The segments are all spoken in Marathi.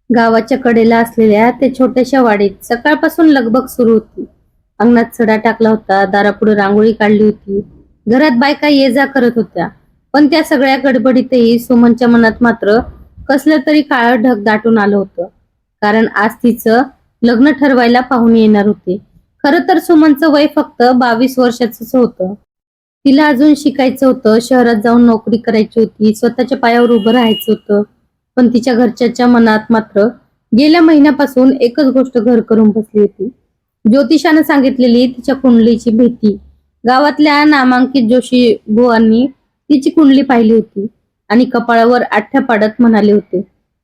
गावाच्या कडेला असलेल्या त्या छोट्याशा वाडीत सकाळपासून लगबग सुरू होती. अंगणात सडा टाकला होता, दारापुढे रांगोळी काढली होती. घरात बायका ये जा करत होत्या. पण त्या सगळ्या गडबडीतही सुमनच्या मनात मात्र कसलं तरी काळं ढग दाटून आलं होतं. कारण आज तिचं लग्न ठरवायला पाहुणे येणार होते. खरं तर सुमनचं वय फक्त 22 वर्षाचंच होतं. तिला अजून शिकायचं होतं, शहरात जाऊन नोकरी करायची होती, स्वतःच्या पायावर उभं राहायचं होतं. पण तिच्या घरच्याच्या मनात मात्र गेल्या महिन्यापासून एकच गोष्ट घर करून बसली होती. ज्योतिषानं सांगितलेली तिच्या कुंडलीची भीती. गावातल्या नामांकित जोशी बुवांनी तिची कुंडली पाहिली होती आणि कपाळावर आठ्या पाडत म्हणाले होते,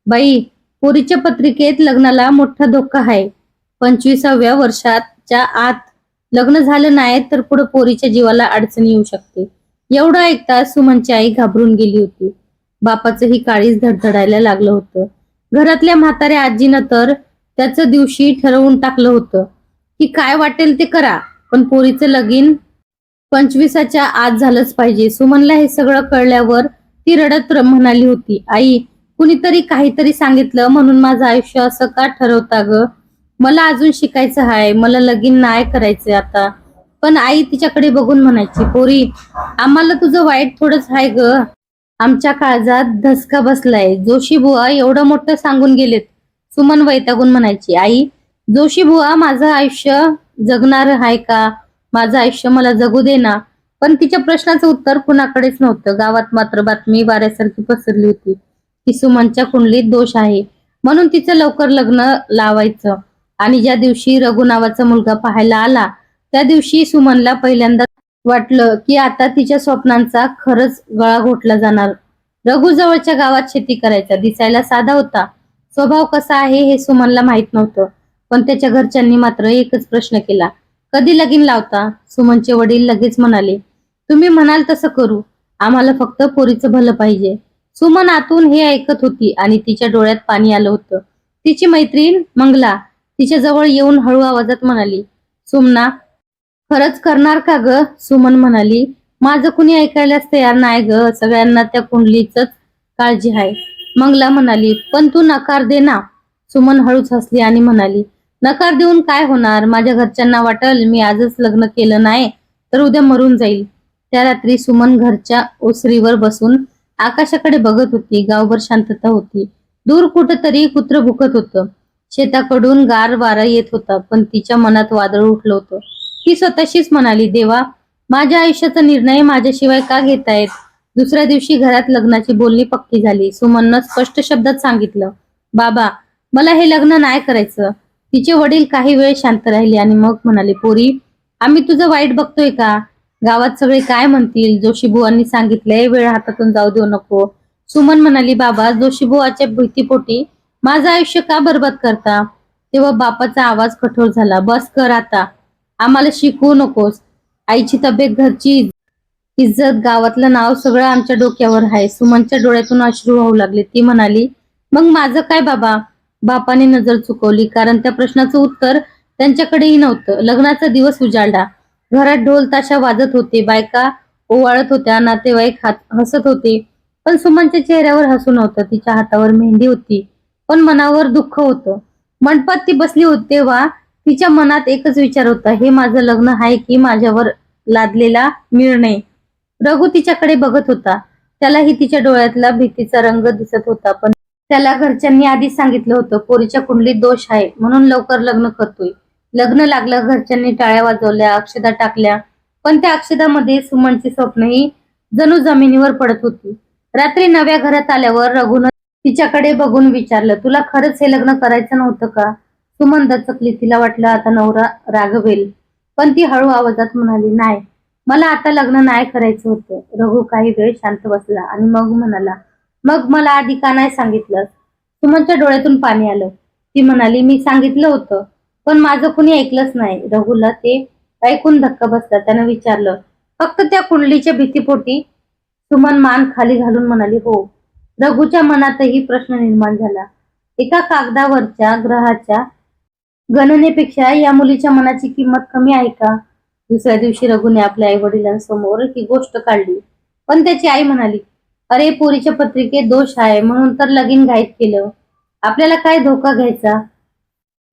बाई, पोरीच्या पत्रिकेत लग्नाला मोठा धोका आहे. 25व्या वर्षाच्या आत लग्न झालं नाही तर पुढे पोरीच्या जीवाला अडचण येऊ शकते. एवढं ऐकता सुमनची आई घाबरून गेली होती. बापाचंही काळीच धडधडायला लागलं होतं. घरातल्या म्हाताऱ्या आजीनं तर त्याचं दिवशी ठरवून टाकलं होतं की काय वाटेल ते करा, पण पोरीचं लगीन 25च्या आत झालंच पाहिजे. सुमनला हे सगळं कळल्यावर ती रडत म्हणाली होती, आई, कुणीतरी काहीतरी सांगितलं म्हणून माझं आयुष्य असं का ठरवता ग? मला अजून शिकायचं आहे, मला लगीन नाही करायचंय आता. पण आई तिच्याकडे बघून म्हणायची, पोरी, आम्हाला तुझं वाईट थोडंच आहे ग. आमच्या काळजात धसका बसलाय. जोशी बुवा एवढं मोठं सांगून गेलेत. सुमन वैतागून म्हणायची, आई, जोशी बुवा माझं आयुष्य जगणार आहे का? माझं आयुष्य मला जगू दे ना. पण तिच्या प्रश्नाचं उत्तर कुणाकडेच नव्हतं. गावात मात्र बातमी वाऱ्यासारखी पसरली होती की सुमनच्या कुंडलीत दोष आहे, म्हणून तिचं लवकर लग्न लावायचं. आणि ज्या दिवशी रघु नावाचा मुलगा पाहायला आला त्या दिवशी सुमनला पहिल्यांदा वाटलं की आता तिच्या स्वप्नांचा खरंच गळा घोटला जाणार. रघु जवळच्या गावात शेती करायचा, दिसायला साधा होता. स्वभाव कसा आहे हे सुमनला माहित नव्हतं. पण त्याच्या घरच्यांनी मात्र एकच प्रश्न केला, कधी लगीन लावता? सुमनचे वडील लगेच म्हणाले, तुम्ही म्हणाल तसं करू, आम्हाला फक्त पोरीचं भलं पाहिजे. सुमन आतून हे ऐकत होती आणि तिच्या डोळ्यात पाणी आलं होतं. तिची मैत्रीण मंगला तिच्या जवळ येऊन हळू आवाजात म्हणाली, सुमना, खरंच करणार का ग? सुमन म्हणाली, माझं कुणी ऐकायलाच तयार नाही ग, सगळ्यांना त्या कुंडलीच काळजी आहे. मंगला म्हणाली, पण तू नकार दे ना. सुमन हळूच हसली आणि म्हणाली, नकार देऊन काय होणार? माझ्या घरच्यांना वाटल मी आजच लग्न केलं नाही तर उद्या मरून जाईल. त्या रात्री सुमन घरच्या ओसरीवर बसून आकाशाकडे बघत होती. गावभर शांतता होती. दूर कुठंतरी कुत्र भुकत होतं. शेताकडून गार वारा येत होता, पण तिच्या मनात वादळ उठलं होतं. ती स्वतःशीच म्हणाली, देवा, माझ्या आयुष्याचा निर्णय माझ्याशिवाय का घेतायत? दुसऱ्या दिवशी घरात लग्नाची बोलणी पक्की झाली. सुमननं स्पष्ट शब्दात सांगितलं, बाबा, मला हे लग्न नाही करायचं. तिचे वडील काही वेळ शांत राहिले आणि मग म्हणाले, पोरी, आम्ही तुझं वाईट बघतोय का? गावात सगळे काय म्हणतील? जोशीबुवांनी सांगितलंय, वेळ हातातून जाऊ देऊ नको. सुमन म्हणाली, बाबा, जोशीबुवाच्या भीतीपोटी माझं आयुष्य का बरबाद करता? तेव्हा बापाचा आवाज कठोर झाला, बस कर आता, आम्हाला शिकवू नकोस. आईची तब्येत, घरची इज्जत, गावातलं नाव सगळं आमच्या डोक्यावर आहे. सुमनच्या डोळ्यातून अश्रू वाहू लागले. ती म्हणाली, मग माझं काय बाबा? बापाने नजर चुकवली, कारण त्या प्रश्नाचं उत्तर त्यांच्याकडेही नव्हतं. लग्नाचा दिवस उजाडला. घरात ढोल ताशा वाजत होते, बायका ओवाळत होत्या, नातेवाईक हसत होते. पण सुमनच्या चेहऱ्यावर हसू नव्हतं. तिच्या हातावर मेहंदी होती, पण मनावर दुःख होतं. मंडपात ती बसली होती तेव्हा तिच्या मनात एकच विचार होता, हे माझं लग्न आहे की माझ्यावर लादलेला निर्णय? रघु तिच्याकडे बघत होता. त्यालाही तिच्या डोळ्यातला भीतीचा रंग दिसत होता. पण त्याला घरच्यांनी आधीच सांगितलं होतं, पोरीच्या कुंडलीत दोष आहे म्हणून लवकर लग्न करतोय. लग्न लागलं. घरच्यांनी टाळ्या वाजवल्या, अक्षदा टाकल्या. पण त्या अक्षदामध्ये सुमनची स्वप्नही जणू जमिनीवर पडत होती. रात्री नव्या घरात आल्यावर रघुनं तिच्याकडे बघून विचारलं, तुला खरंच हे लग्न करायचं नव्हतं का? सुमन दचकली. तिला वाटलं आता नवरा रागवेल, पण ती हळू आवाजात म्हणाली, नाही, मला आता लग्न नाही करायचं होतं. रघु काही वेळ शांत बसला आणि मग म्हणाला, मग मला आधी का नाही सांगितलं? सुमनच्या डोळ्यातून पाणी आलं. ती म्हणाली, मी सांगितलं होतं, पण माझं कुणी ऐकलंच नाही. रघुला ते ऐकून धक्का बसला. त्यानं विचारलं, फक्त त्या कुंडलीच्या भीतीपोटी? सुमन मान खाली घालून म्हणाली, हो. रघुच्या मनातही प्रश्न निर्माण झाला. एका कागदावरच्या ग्रहाच्या गणनेपेक्षा या मुलीच्या मनाची किंमत कमी आहे का? दुसऱ्या दिवशी रघुने आपल्या आई वडिलांसमोर ही गोष्ट काढली. पण त्याची आई म्हणाली, अरे, पोरीच्या पत्रिकेत दोष आहे म्हणून तर लगीन घाईत केलं. आपल्याला काय धोका घ्यायचा?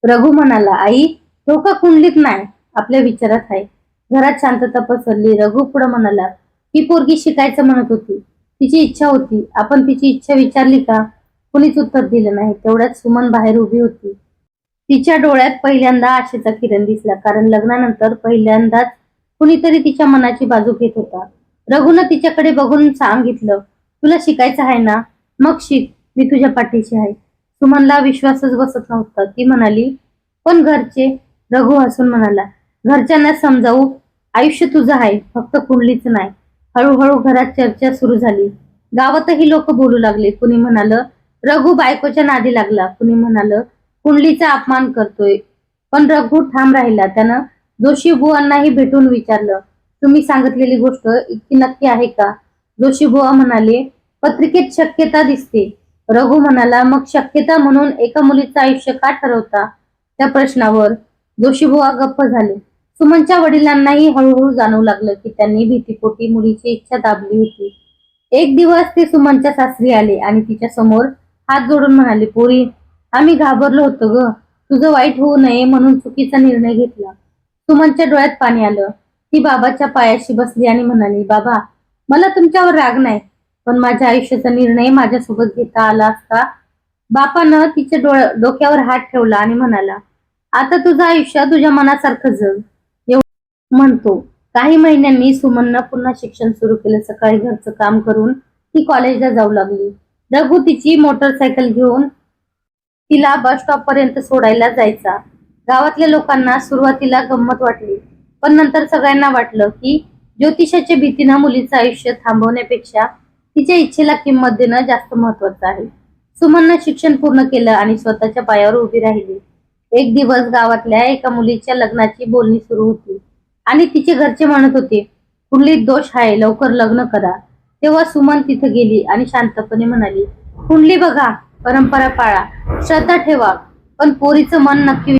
रघु म्हणाला, आई, धोका कुंडलीत नाही, आपल्या विचारात आहे. घरात शांतता पसरली. रघु पुढे म्हणाला, ही पोरगी शिकायचं म्हणत होती, तिची इच्छा होती, आपण तिची इच्छा विचारली का? कुणीच उत्तर दिलं नाही. तेवढ्यात सुमन बाहेर उभी होती. तिच्या डोळ्यात पहिल्यांदा आशेचा किरण दिसला, कारण लग्नानंतर पहिल्यांदाच कुणीतरी तिच्या मनाची बाजू घेत होता. रघुनं तिच्याकडे बघून सांगितलं, तुला शिकायचं आहे ना, मग शिक, मी तुझ्या पाठीशी आहे. सुमनला विश्वासच बसत नव्हता. ती म्हणाली, पण घरचे? रघु हसून म्हणाला, घरच्यांना समजावू, आयुष्य तुझं आहे, फक्त कुंडलीच नाही. हळूहळू घरात चर्चा सुरू झाली. गावातही लोक बोलू लागले. कुणी म्हणालं, रघु बायकोच्या नादी लागला. कुणी म्हणालं, कुंडलीचा अपमान करतोय. पण रघु ठाम राहिला. त्यानं जोशी बुवांनाही भेटून विचारलं, तुम्ही सांगितलेली गोष्ट इतकी नक्की आहे का? जोशी बुवा म्हणाले, पत्रिकेत शक्यता दिसते. रघु म्हणाला, मग शक्यता म्हणून एका मुलीचं आयुष्य का ठरवता? त्या प्रश्नावर जोशीबुवा गप्प झाले. सुमनच्या वडिलांनाही हळूहळू जाणवू लागलं की त्यांनी भीतीपोटी मुलीची इच्छा दाबली होती. एक दिवस ते सुमनच्या सासरी आले आणि तिच्या समोर हात जोडून म्हणाले, पोरी, आम्ही घाबरलो होतो ग, तुझं वाईट होऊ नये म्हणून चुकीचा निर्णय घेतला. सुमनच्या डोळ्यात पाणी आलं. ती बाबाच्या पायाशी बसली आणि म्हणाली, बाबा, मला तुमच्यावर राग नाही, पण माझ्या आयुष्याचा निर्णय माझ्यासोबत घेता आला असता. बापानं तिच्या डोक्यावर हात ठेवला आणि म्हणाला, आता तुझं आयुष्य तुझ्या मनासारखं जग. एवढं म्हणतो. काही महिन्यांनी सुमननं पुन्हा शिक्षण सुरू केलं. सकाळी घरचं काम करून ती कॉलेजला जाऊ लागली. रघु तिची मोटरसायकल घेऊन तिला बस स्टॉप पर्यंत सोडायला जायचा. गावातल्या लोकांना सुरुवातीला गंमत वाटली, पण नंतर सगळ्यांना वाटलं की ज्योतिषाच्या भीतीनं मुलीचं आयुष्य थांबवण्यापेक्षा तिच्या इच्छेला किंमत देणं जास्त महत्वाचं आहे. सुमननं शिक्षण पूर्ण केलं आणि स्वतःच्या पायावर उभी राहिली. एक दिवस गावातल्या एका मुलीच्या लग्नाची बोलणी सुरू होती आणि तिचे घरचे म्हणत होते, कुंडलीत दोष आहे, लवकर लग्न करा. तेव्हा सुमन तिथे गेली आणि शांतपणे म्हणाली, कुंडली बघा, परंपरा पाळा, श्रद्धा ठेवा, पण पोरीचं मन नक्की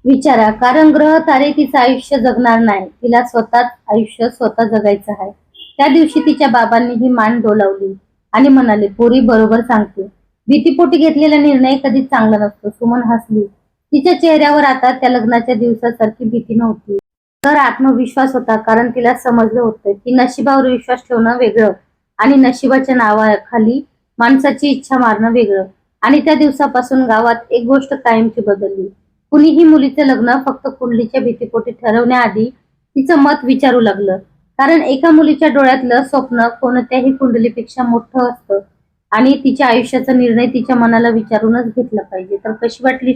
विचारा, कारण ग्रह तारे तिचं आयुष्य जगणार नाही, तिला स्वतःच आयुष्य स्वतः जगायचं आहे. त्या दिवशी तिच्या बाबांनी ही मान डोलावली आणि म्हणाले, पोरी बरोबर सांगते, भीतीपोटी घेतलेला निर्णय कधीच चांगला नसतो. सुमन हसली. तिच्या चेहऱ्यावर आता त्या लग्नाच्या दिवसासारखी भीती नव्हती, तर आत्मविश्वास होता, कारण तिला समजलं होतं की नशिबावर विश्वास ठेवणं वेगळं आणि नशिबाच्या नावाखाली माणसाची इच्छा मारणं वेगळं. आणि त्या दिवसापासून गावात एक गोष्ट कायमची बदलली. कुणीही मुलीचं लग्न फक्त कुंडलीच्या भीतीपोटी ठरवण्याआधी तिचं मत विचारू लागलं, कारण एका मुलीच्या डोळ्यातलं स्वप्न कोणत्याही कुंडलीपेक्षा मोठं असतं आणि तिच्या आयुष्याचा निर्णय तिच्या मनाला विचारूनच घेतला पाहिजे. तर कशी वाटली